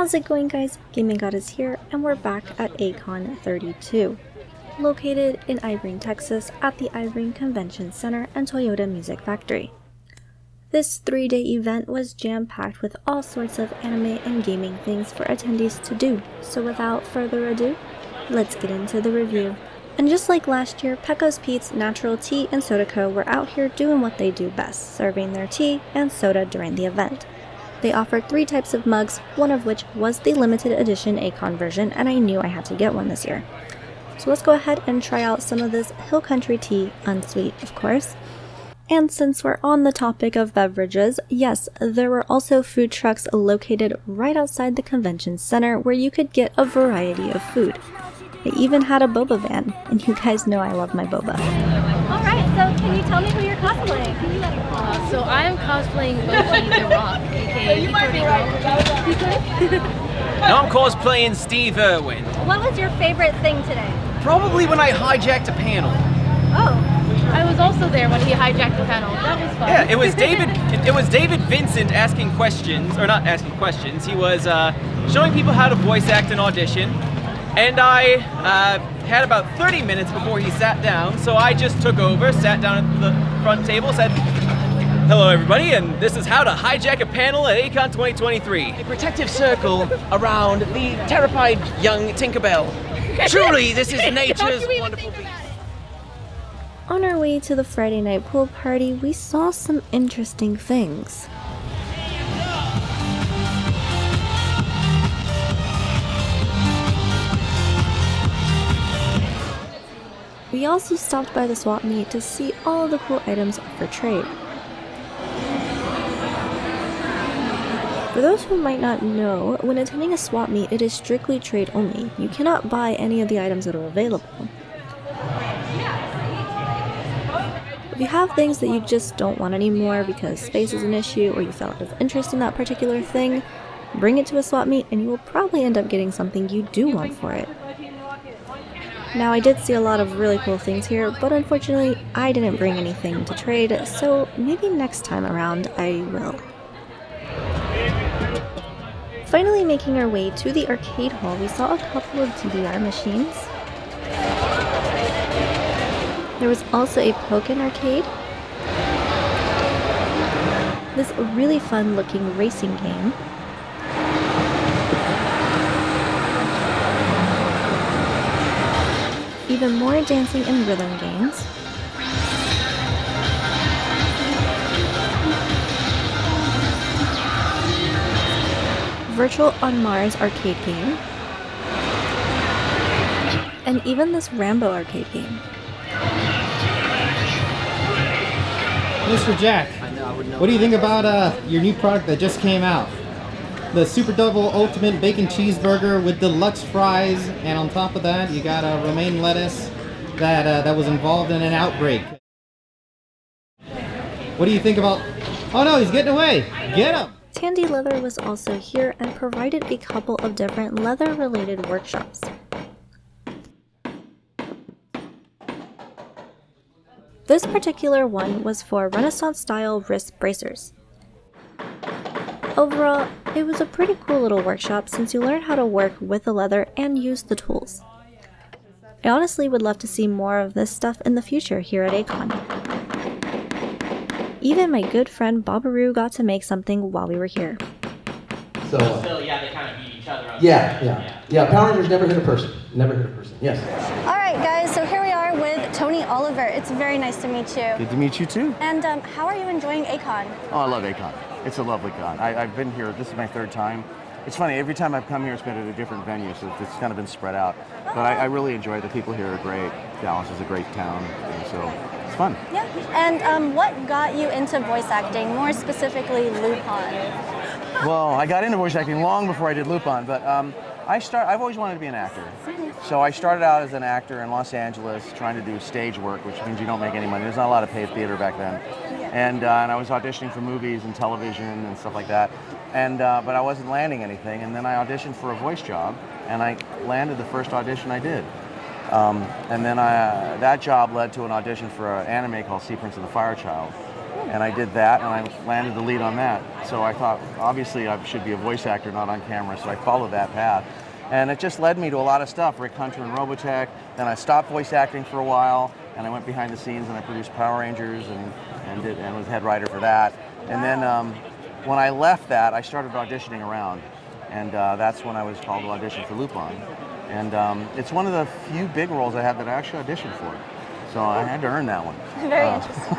How's it going, guys? Gaming Goddess here, and we're back at A-kon 32, located in Irene, Texas at the Irene Convention Center and Toyota Music Factory. This 3-day event was jam-packed with all sorts of anime and gaming things for attendees to do, so without further ado, let's get into the review. And just like last year, Pecos Pete's Natural Tea and Soda Co. were out here doing what they do best, serving their tea and soda during the event. They offered 3 types of mugs, one of which was the limited edition A-kon version, and I knew I had to get one this year. So let's go ahead and try out some of this Hill Country tea, unsweet of course. And since we're on the topic of beverages, yes, there were also food trucks located right outside the convention center where you could get a variety of food. They even had a boba van, and you guys know I love my boba. Alright, so can you tell me who you're cosplaying? So I'm cosplaying Loki the Rock, aka You might be right. No, I'm cosplaying Steve Irwin. What was your favorite thing today? Probably when I hijacked a panel. Oh, I was also there when he hijacked the panel. That was fun. Yeah, it was David. It was David Vincent asking questions, or not asking questions. He was showing people how to voice act an audition, and I had about 30 minutes before he sat down. So I just took over, sat down at the front table, said, "Hello, everybody, and this is how to hijack a panel at A-kon 2023. A protective circle around the terrified young Tinkerbell. Truly, this is nature's wonderful beast." On our way to the Friday night pool party, we saw some interesting things. We also stopped by the swap meet to see all of the cool items for trade. For those who might not know, when attending a swap meet, it is strictly trade only. You cannot buy any of the items that are available. If you have things that you just don't want anymore because space is an issue or you felt out of interest in that particular thing, bring it to a swap meet and you will probably end up getting something you do want for it. Now, I did see a lot of really cool things here, but unfortunately I didn't bring anything to trade, so maybe next time around I will. Finally making our way to the arcade hall, we saw a couple of DDR machines. There was also a Pokken arcade, this really fun looking racing game, even more dancing and rhythm games, Virtual on Mars arcade game, and even this Rambo arcade game. Mr. Jack, what do you think about your new product that just came out? The Super Double Ultimate Bacon Cheeseburger with deluxe fries, and on top of that, you got a romaine lettuce that was involved in an outbreak. What do you think about... Oh no, he's getting away! Get him! Tandy Leather was also here and provided a couple of different leather-related workshops. This particular one was for Renaissance-style wrist bracers. Overall, it was a pretty cool little workshop since you learn how to work with the leather and use the tools. I honestly would love to see more of this stuff in the future here at A-kon. Even my good friend Babaru got to make something while we were here. So, yeah, they kind of beat each other up. Yeah, Power Rangers never hit a person. Never hit a person, yes. alright guys, so here we are with Tony Oliver. It's very nice to meet you. Good to meet you too. And how are you enjoying A-kon? Oh, I love A-kon. It's a lovely con. I've been here, this is my 3rd time. It's funny, every time I've come here it's been at a different venue, so it's kind of been spread out. But I really enjoy it. The people here are great. Dallas is a great town, and so it's fun. Yeah, and what got you into voice acting, more specifically Lupin? Well, I got into voice acting long before I did Lupin, but I've always wanted to be an actor. So I started out as an actor in Los Angeles trying to do stage work, which means you don't make any money. There's not a lot of paid theater back then. And I was auditioning for movies and television and stuff like that. But I wasn't landing anything. And then I auditioned for a voice job, and I landed the first audition I did. And then that job led to an audition for an anime called Sea Prince of the Fire Child. And I did that, and I landed the lead on that. So I thought, obviously, I should be a voice actor, not on camera, so I followed that path. And it just led me to a lot of stuff, Rick Hunter and Robotech. Then I stopped voice acting for a while, and I went behind the scenes, and I produced Power Rangers, and was head writer for that. And then when I left that, I started auditioning around, and that's when I was called to audition for Lupin. And it's one of the few big roles I had that I actually auditioned for. So I had to earn that one. Very interesting.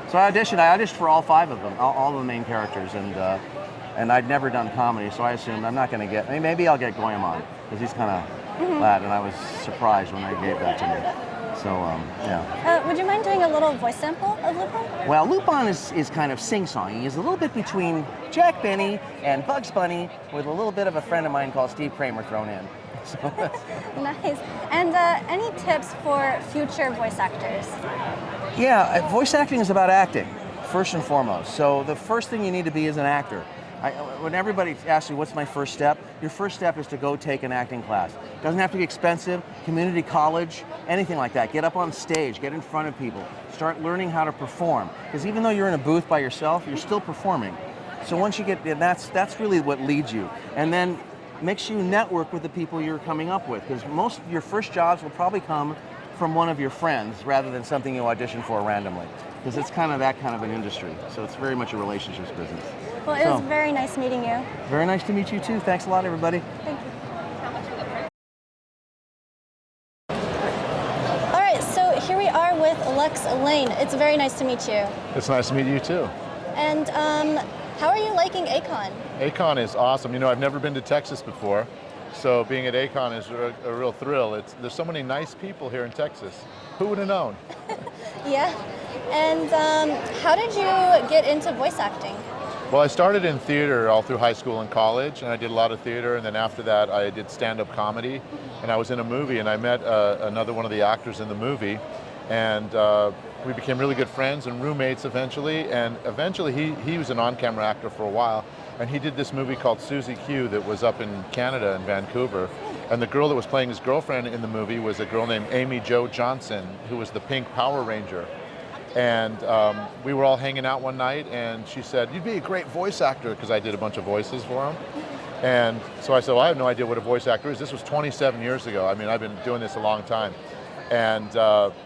So I auditioned for all 5 of them, all the main characters, and I'd never done comedy, so I assumed I'm not going to get, maybe I'll get Goemon, because he's kind of lad, and I was surprised when they gave that to me. So, yeah. Would you mind doing a little voice sample of Lupin? Well, Lupin is kind of sing-songy. He's a little bit between Jack Benny and Bugs Bunny, with a little bit of a friend of mine called Steve Kramer thrown in. So Nice. And any tips for future voice actors? Yeah, voice acting is about acting, first and foremost. So the first thing you need to be is an actor. When everybody asks you, what's my first step? Your first step is to go take an acting class. It doesn't have to be expensive, community college, anything like that. Get up on stage, get in front of people, start learning how to perform. Because even though you're in a booth by yourself, you're still performing. So once you get, that's really what leads you. And then make sure you network with the people you're coming up with, because most of your first jobs will probably come from one of your friends rather than something you audition for randomly, because it's kind of that kind of an industry. So it's very much a relationships business. Well, it was very nice meeting you. Very nice to meet you too. Thanks a lot, everybody. Thank you. All right, so here we are with Lex Lane. It's very nice to meet you. It's nice to meet you too. And how are you liking A-kon? A-kon is awesome. You know, I've never been to Texas before, so being at A-kon is a real thrill. There's so many nice people here in Texas. Who would have known? Yeah. And how did you get into voice acting? Well, I started in theater all through high school and college, and I did a lot of theater, and then after that I did stand-up comedy, and I was in a movie, and I met another one of the actors in the movie, and we became really good friends and roommates eventually, and eventually he was an on-camera actor for a while, and he did this movie called Susie Q that was up in Canada, in Vancouver, and the girl that was playing his girlfriend in the movie was a girl named Amy Jo Johnson, who was the Pink Power Ranger. And we were all hanging out one night, and she said, "You'd be a great voice actor," because I did a bunch of voices for him. And so I said, well, I have no idea what a voice actor is. This was 27 years ago. I mean, I've been doing this a long time. And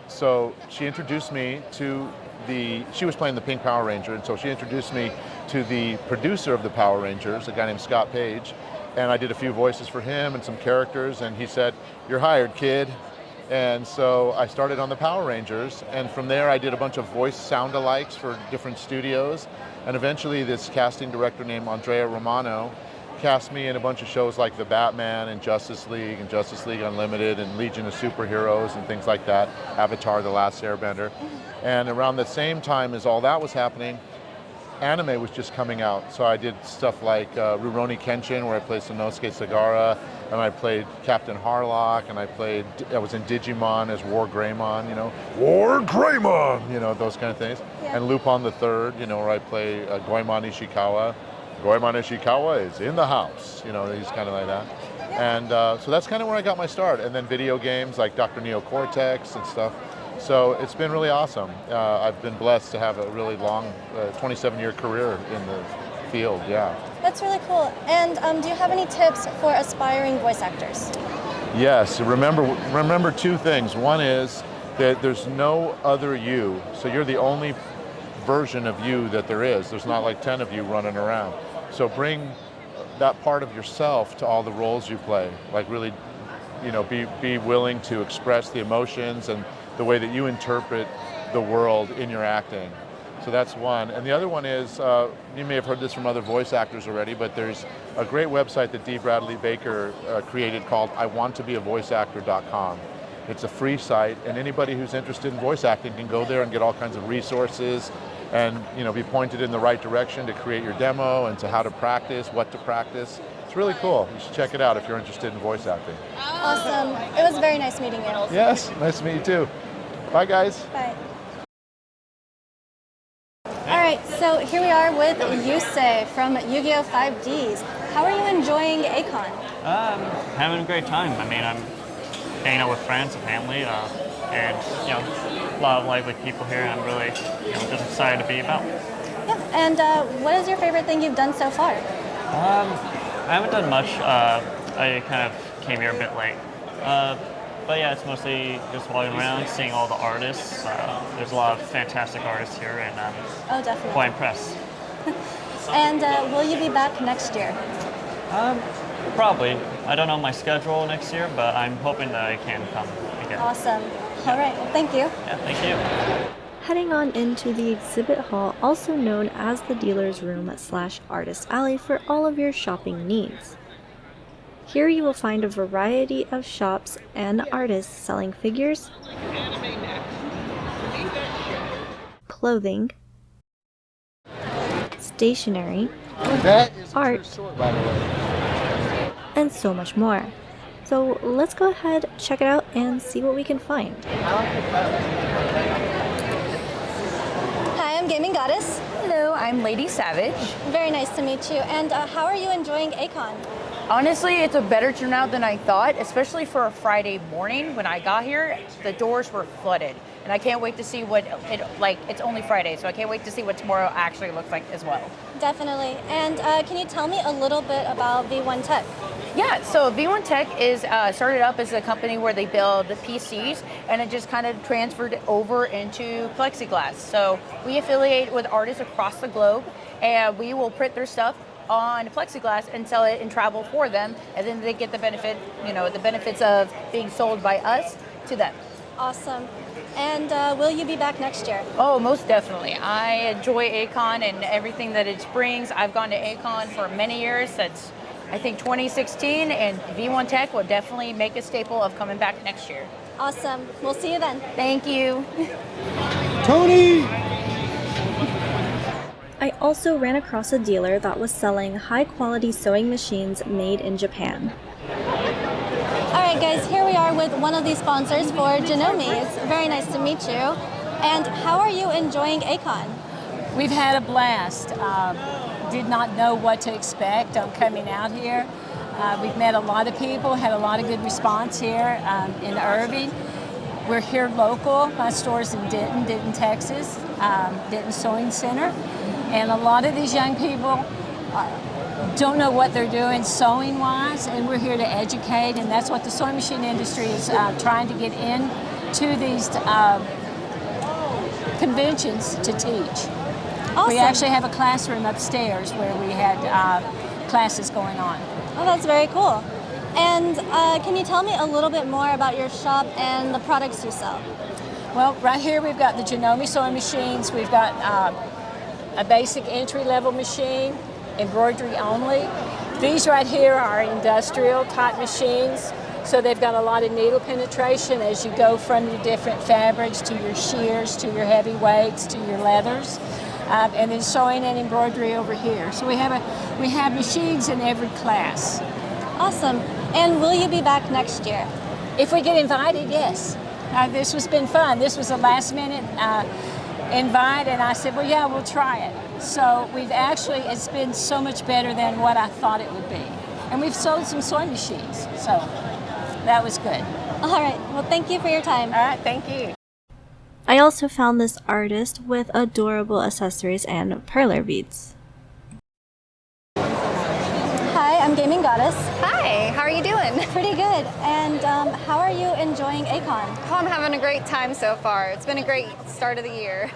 so she introduced me to she was playing the Pink Power Ranger, and so she introduced me to the producer of the Power Rangers, a guy named Scott Page, and I did a few voices for him and some characters, and he said, "You're hired, kid." And so I started on the Power Rangers, and from there I did a bunch of voice sound-alikes for different studios, and eventually this casting director named Andrea Romano cast me in a bunch of shows like The Batman and Justice League Unlimited and Legion of Superheroes and things like that, Avatar: The Last Airbender. And around the same time as all that was happening, anime was just coming out. So I did stuff like Rurouni Kenshin, where I played Sonosuke Sagara, and I played Captain Harlock, and I was in Digimon as War Greymon, you know, War Greymon, you know, those kind of things. Yeah. And Lupin the Third, you know, where I play Goemon Ishikawa. Goemon Ishikawa is in the house, you know, he's kind of like that. Yeah. And so that's kind of where I got my start. And then video games like Dr. Neo Cortex and stuff. So it's been really awesome. I've been blessed to have a really long 27-year career in the field, yeah. That's really cool. And do you have any tips for aspiring voice actors? Yes, remember two things. One is that there's no other you, so you're the only version of you that there is. There's not like 10 of you running around. So bring that part of yourself to all the roles you play. Like really, you know, be willing to express the emotions and the way that you interpret the world in your acting. So that's one. And the other one is, you may have heard this from other voice actors already, but there's a great website that D. Bradley Baker created called iwanttobeavoiceactor.com. It's a free site, and anybody who's interested in voice acting can go there and get all kinds of resources and, you know, be pointed in the right direction to create your demo and to how to practice, what to practice. It's really cool. You should check it out if you're interested in voice acting. Awesome. It was very nice meeting you. Yes, nice to meet you too. Bye, guys. Bye. All right, so here we are with Yusei from Yu-Gi-Oh! 5Ds. How are you enjoying A-kon? Having a great time. I mean, I'm hanging out with friends and family, and you know, lot of lively people here, and I'm really just excited to be about. Yeah. And what is your favorite thing you've done so far? I haven't done much. I kind of came here a bit late. But yeah, it's mostly just walking around, seeing all the artists. There's a lot of fantastic artists here, and I'm Definitely. quite impressed. And will you be back next year? Probably. I don't know my schedule next year, but I'm hoping that I can come again. Awesome. All right. Well, thank you. Yeah, thank you. Heading on into the exhibit hall, also known as the dealer's room / artist alley, for all of your shopping needs. Here you will find a variety of shops and artists selling figures, clothing, stationery, art, and so much more. So let's go ahead, check it out, and see what we can find. Hi, I'm Gaming Goddess. Hello, I'm Lady Savage. Very nice to meet you. And how are you enjoying A-kon? Honestly, it's a better turnout than I thought, especially for a Friday morning. When I got here, the doors were flooded. And I can't wait to see what it's only Friday, so I can't wait to see what tomorrow actually looks like as well. Definitely. And can you tell me a little bit about V1 Tech? Yeah, so V1 Tech is started up as a company where they build PCs, and it just kind of transferred over into plexiglass. So we affiliate with artists across the globe, and we will print their stuff on plexiglass and sell it and travel for them, and then they get the benefits of being sold by us to them. Awesome. And will you be back next year? Oh, most definitely. I enjoy A-kon and everything that it brings. I've gone to A-kon for many years, since I think 2016, and V1 Tech will definitely make a staple of coming back next year. Awesome. We'll see you then. Thank you. Tony! I also ran across a dealer that was selling high-quality sewing machines made in Japan. All right, guys, here we are with one of the sponsors for Janome. It's very nice to meet you. And how are you enjoying A-kon? We've had a blast. Did not know what to expect on coming out here. We've met a lot of people, had a lot of good response here in Irving. We're here local. My store's in Denton, Texas, Denton Sewing Center. And a lot of these young people don't know what they're doing sewing-wise, and we're here to educate, and that's what the sewing machine industry is trying to get into these conventions to teach. Awesome. We actually have a classroom upstairs where we had classes going on. Oh, that's very cool. And can you tell me a little bit more about your shop and the products you sell? Well, right here we've got the Janome sewing machines. We've got a basic entry-level machine, embroidery only. These right here are industrial type machines, so they've got a lot of needle penetration as you go from your different fabrics to your shears, to your heavy weights, to your leathers, and then sewing and embroidery over here. So we have machines in every class. Awesome. And will you be back next year? If we get invited, yes. This has been fun. This was a last-minute invite, and I said, well, yeah, we'll try it. So it's been so much better than what I thought it would be. And we've sold some sewing machines, so that was good. All right, well, thank you for your time. All right, thank you. I also found this artist with adorable accessories and perler beads. Hi, I'm Gaming Goddess. Hi, how are you doing? Pretty good. And how are you enjoying A-kon? Oh, I'm having a great time so far. It's been a great start of the year.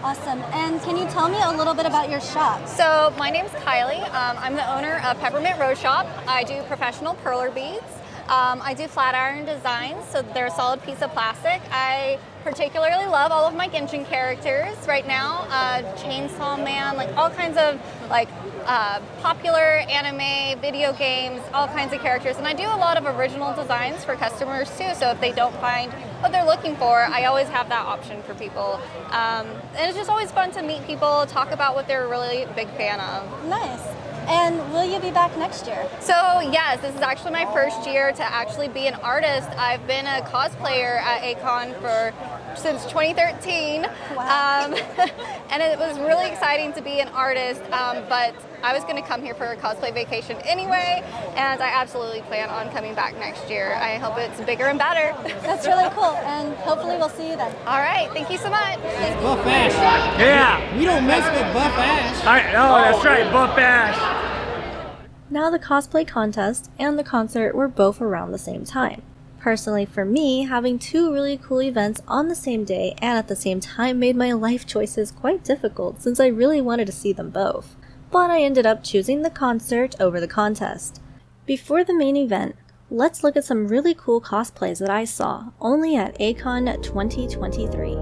Awesome. And can you tell me a little bit about your shop? So my name's Kylie. I'm the owner of Peppermint Rose Shop. I do professional perler beads. I do flat iron designs, so they're a solid piece of plastic. I particularly love all of my Genshin characters right now. Chainsaw Man, like all kinds of popular anime, video games, all kinds of characters. And I do a lot of original designs for customers too, so if they don't find what they're looking for, I always have that option for people. And it's just always fun to meet people, talk about what they're really a big fan of. Nice. And will you be back next year? So yes, this is actually my first year to actually be an artist. I've been a cosplayer at A-kon for since 2013. And it was really exciting to be an artist, but I was going to come here for a cosplay vacation anyway, and I absolutely plan on coming back next year. I hope it's bigger and better. That's really cool, and hopefully we'll see you then. All right, thank you so much. Buff Ash. Yeah. We don't mess with Buff Ash. That's right, Buff Ash. Now the cosplay contest and the concert were both around the same time. Personally for me, having two really cool events on the same day and at the same time made my life choices quite difficult since I really wanted to see them both. But I ended up choosing the concert over the contest. Before the main event, let's look at some really cool cosplays that I saw only at A-kon 2023.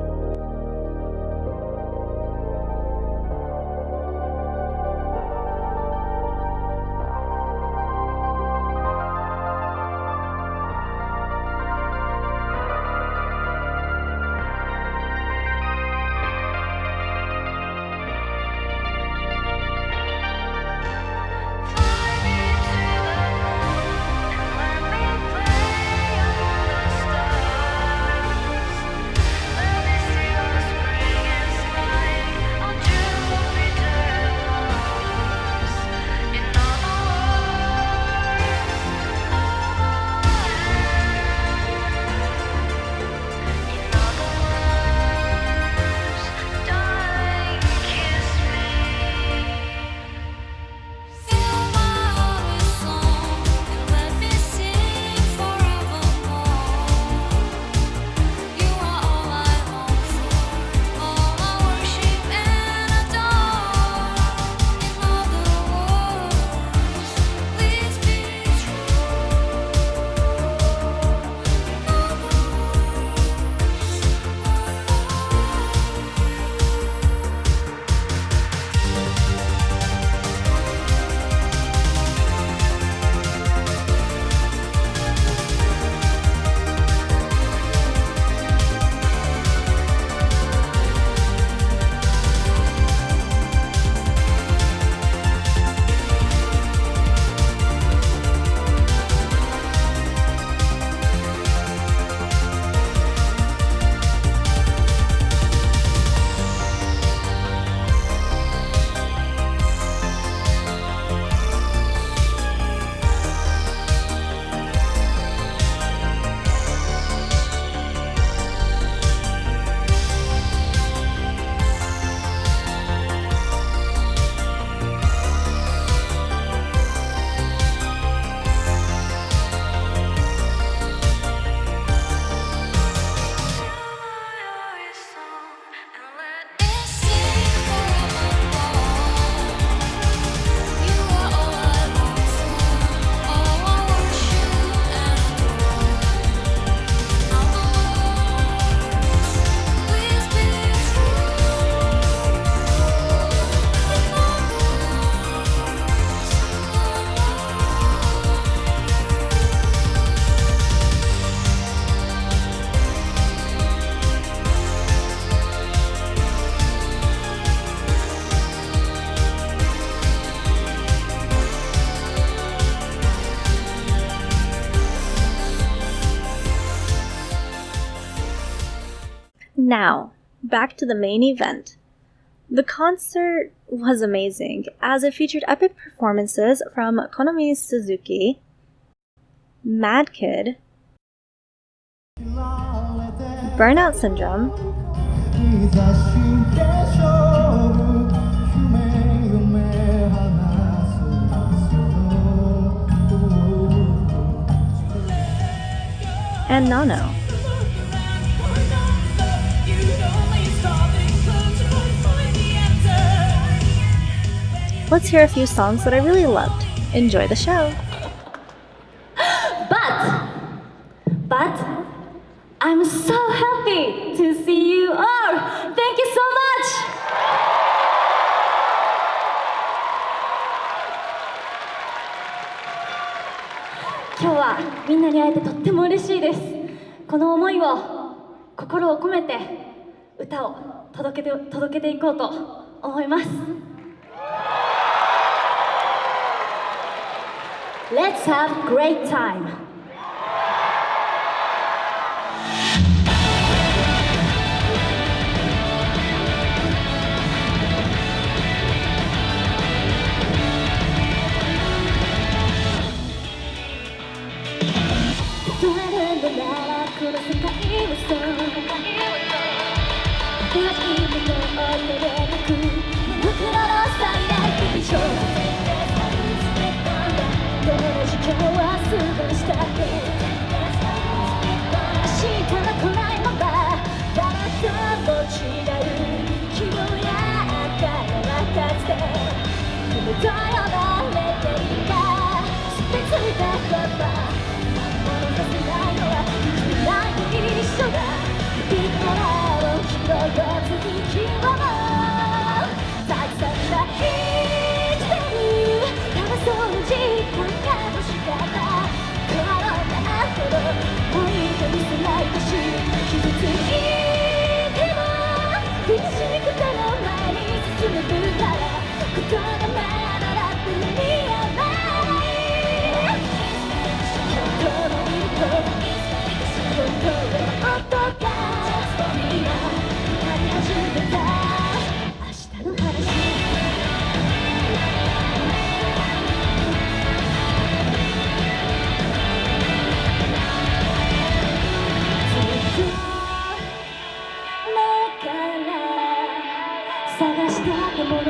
Now, back to the main event. The concert was amazing, as it featured epic performances from Konami Suzuki, madkid, Burnout Syndrome, and Nano. Let's hear a few songs that I really loved. Enjoy the show! But I'm so happy to see you all. Thank you so much. 今日はみんなに会えてとっても嬉しいです。この思いを心を込めて歌を届けていこうと思います。Let's have a great time. えるのならこの世界をそう新しいものを手でなく僕らの最大劇場どの時間は過ごしたって明日は来ないまま誰とも違う希望や赤の形で夢と呼ばれていたスペツいた言葉物させないのは生きないと一緒だ日からを拾う続きはもうたくさんが生きてるただその時間が欲しかった転んだ後の置いてみせないとし傷ついても苦しくても前に進めるからことがまだだって見えない本当の色本当の音が今光り始めた明日の話探したもの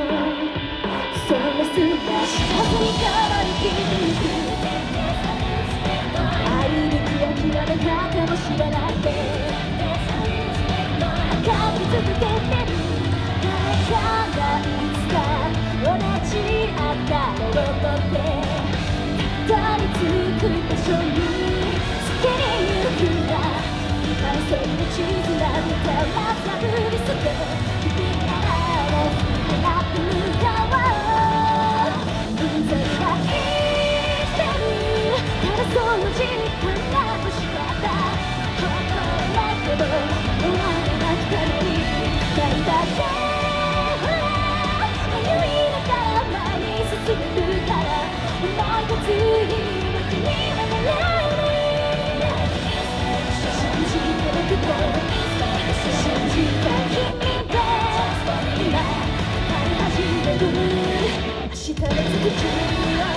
それすら幸せに変わりきる愛に諦めたかもしれないで描き続けてる誰かがいつか同じ頭を持ってたどり着く場所に好きに行くんだ完成の地図なんてまた降り注ぐその時間が欲しかった本当だけど終わらなくてもいい何だってほら迷いながら前に進めるから思いがつい僕にはならない信じてなくて信じた君で今語り始める明日の続きを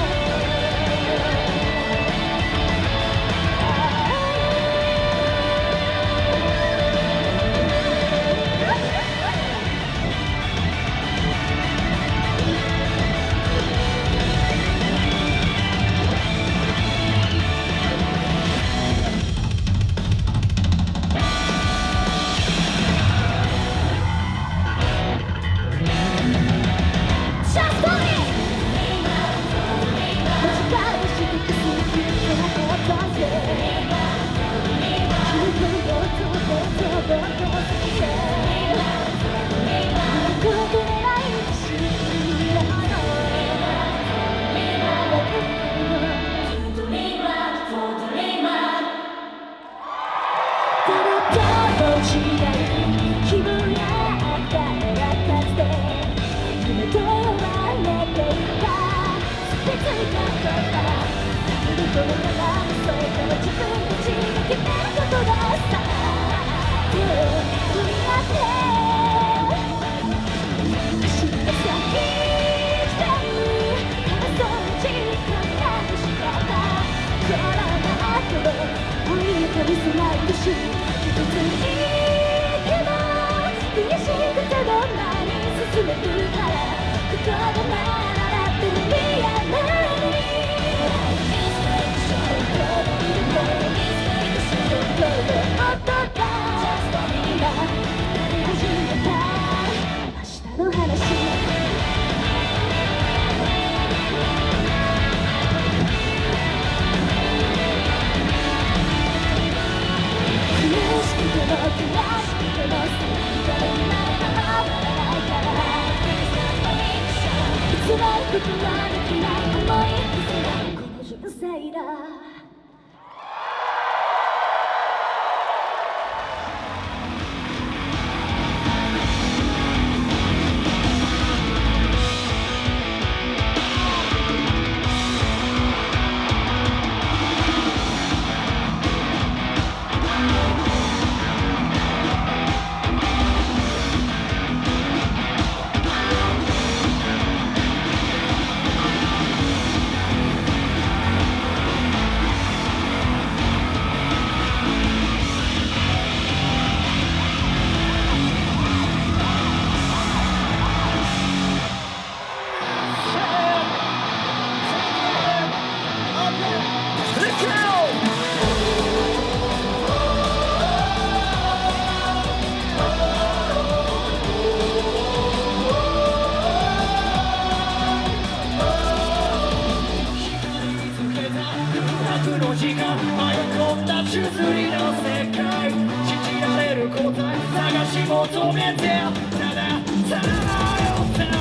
負の時間迷い込んだ宙づりの世界信じられる答え探し求めてたださまよっての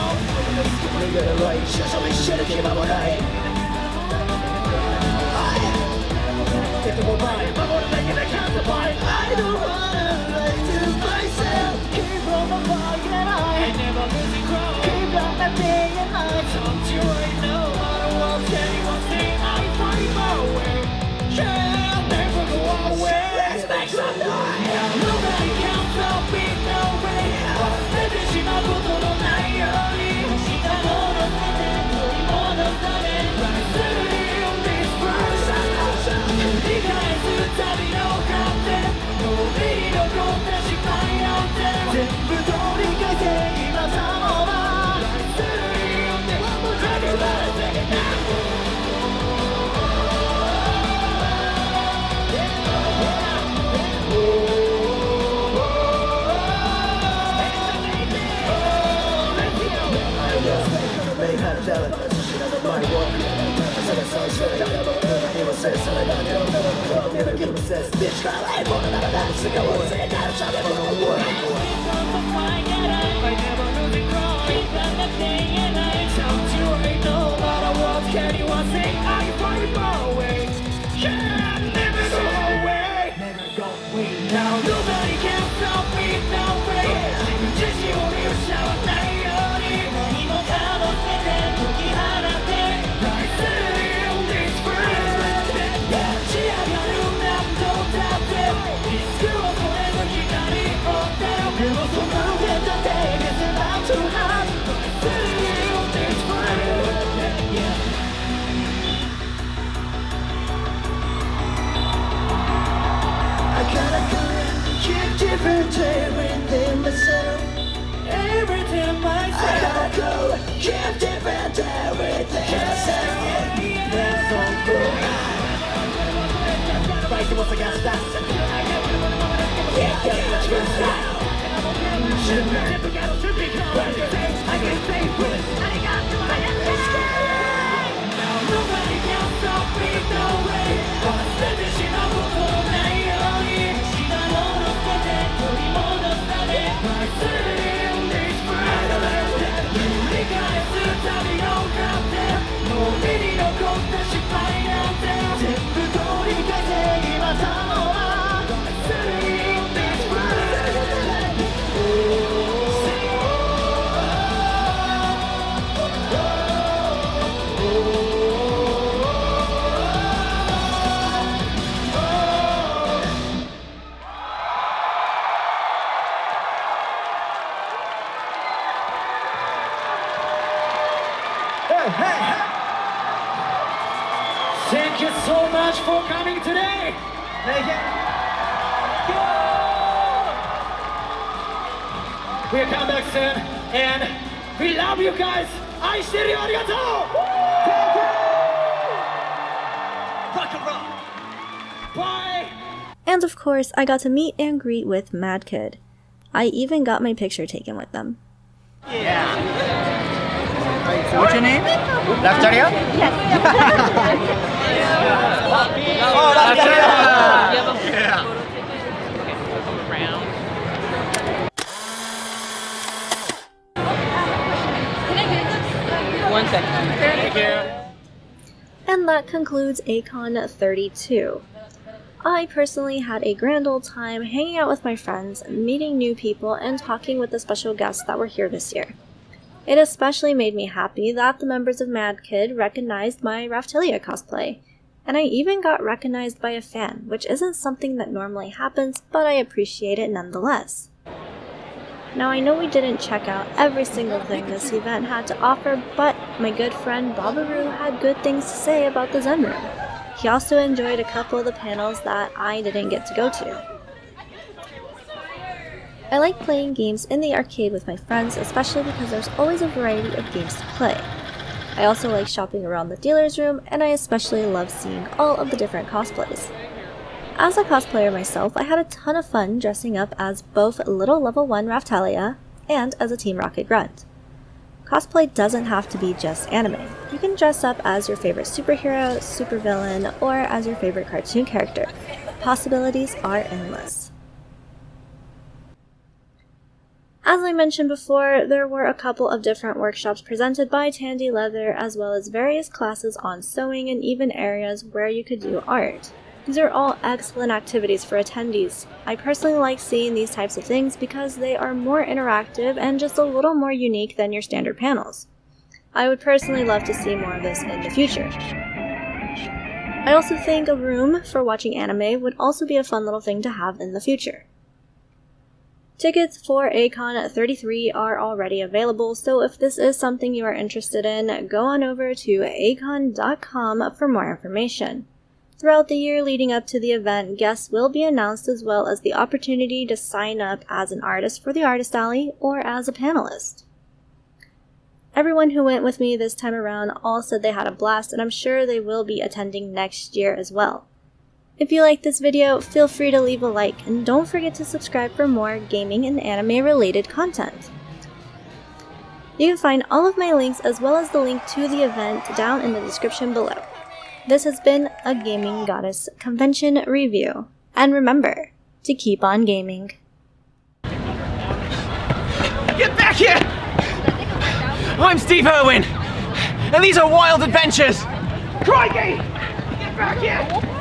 逃げるライン少々一緒に暇もないGet the mobile, I'm gonna make it a counterpart I don't wanna lie to myself Keep on the fire and I never losing ground Keep on the day and night Don't you right now, no matter what anyone say I find my way Yeah, I'll never go away Let's make some noise Nobody can stop me, no way 忘れてしまうことのないように星が戻って取り戻され Right through this person 繰り返す旅の糧のびり残った失敗なんて全部取り返せ今さもま Right through this one more time everybody take it now Make her tell it, she doesn't mind what I said it's so straight, it was said, so I don't know never give a sense, bitch, try life on another time, so go on, say it down, shut it on the world I never losing cross, keep on the day and I don't you ain't no matter what anyone say, I find my way Yeah, never go away, never go away now Nobody can stop me, no way 自分自身を見失わないように何もかも捨てて解き放って Right through this world 立ち上がる何度だってリスクを超える光を追ってでもその上だって It's about to happen Right through this world I gotta go and keep different everything myself Everything myself I gotta go and keep different everything myself That's so cool Fight what's against us Yeah, get your style Should be difficult to become I can say bullets I got to my Now nobody can stop me, no way 忘れてしまうことのないようにしたもの捨てて取り戻され Right through this world 繰り返す旅の糧のびに残った失敗なんて全部取り返せ今さも Right through this world Thank you so much for coming today. Thank you. We'll come back soon, and we love you guys. 愛してるよ、ありがとう。Thank you. Rock and roll. Bye. And of course, I got to meet and greet with madkid. I even got my picture taken with them. So what's your name? Laftaria? Yes. Oh, Laftaria! Yeah. One second. Thank you. And that concludes A-kon 32. I personally had a grand old time hanging out with my friends, meeting new people, and talking with the special guests that were here this year. It especially made me happy that the members of madkid recognized my Raphtalia cosplay, and I even got recognized by a fan, which isn't something that normally happens, but I appreciate it nonetheless. Now I know we didn't check out every single thing this event had to offer, but my good friend Babaru had good things to say about the Zen Room. He also enjoyed a couple of the panels that I didn't get to go to. I like playing games in the arcade with my friends, especially because there's always a variety of games to play. I also like shopping around the dealer's room, and I especially love seeing all of the different cosplays. As a cosplayer myself, I had a ton of fun dressing up as both Little Level 1 Raphtalia and as a Team Rocket Grunt. Cosplay doesn't have to be just anime. You can dress up as your favorite superhero, supervillain, or as your favorite cartoon character. Possibilities are endless. As I mentioned before, there were a couple of different workshops presented by Tandy Leather, as well as various classes on sewing and even areas where you could do art. These are all excellent activities for attendees. I personally like seeing these types of things because they are more interactive and just a little more unique than your standard panels. I would personally love to see more of this in the future. I also think a room for watching anime would also be a fun little thing to have in the future. Tickets for A-kon 33 are already available, so if this is something you are interested in, go on over to A-kon.com for more information. Throughout the year leading up to the event, guests will be announced as well as the opportunity to sign up as an artist for the Artist Alley or as a panelist. Everyone who went with me this time around all said they had a blast, and I'm sure they will be attending next year as well. If you like this video, feel free to leave a like, and don't forget to subscribe for more gaming and anime related content. You can find all of my links as well as the link to the event down in the description below. This has been a Gaming Goddess Convention review, and remember to keep on gaming. Get back here! I'm Steve Irwin, and these are Wild Adventures! Crikey! Get back here!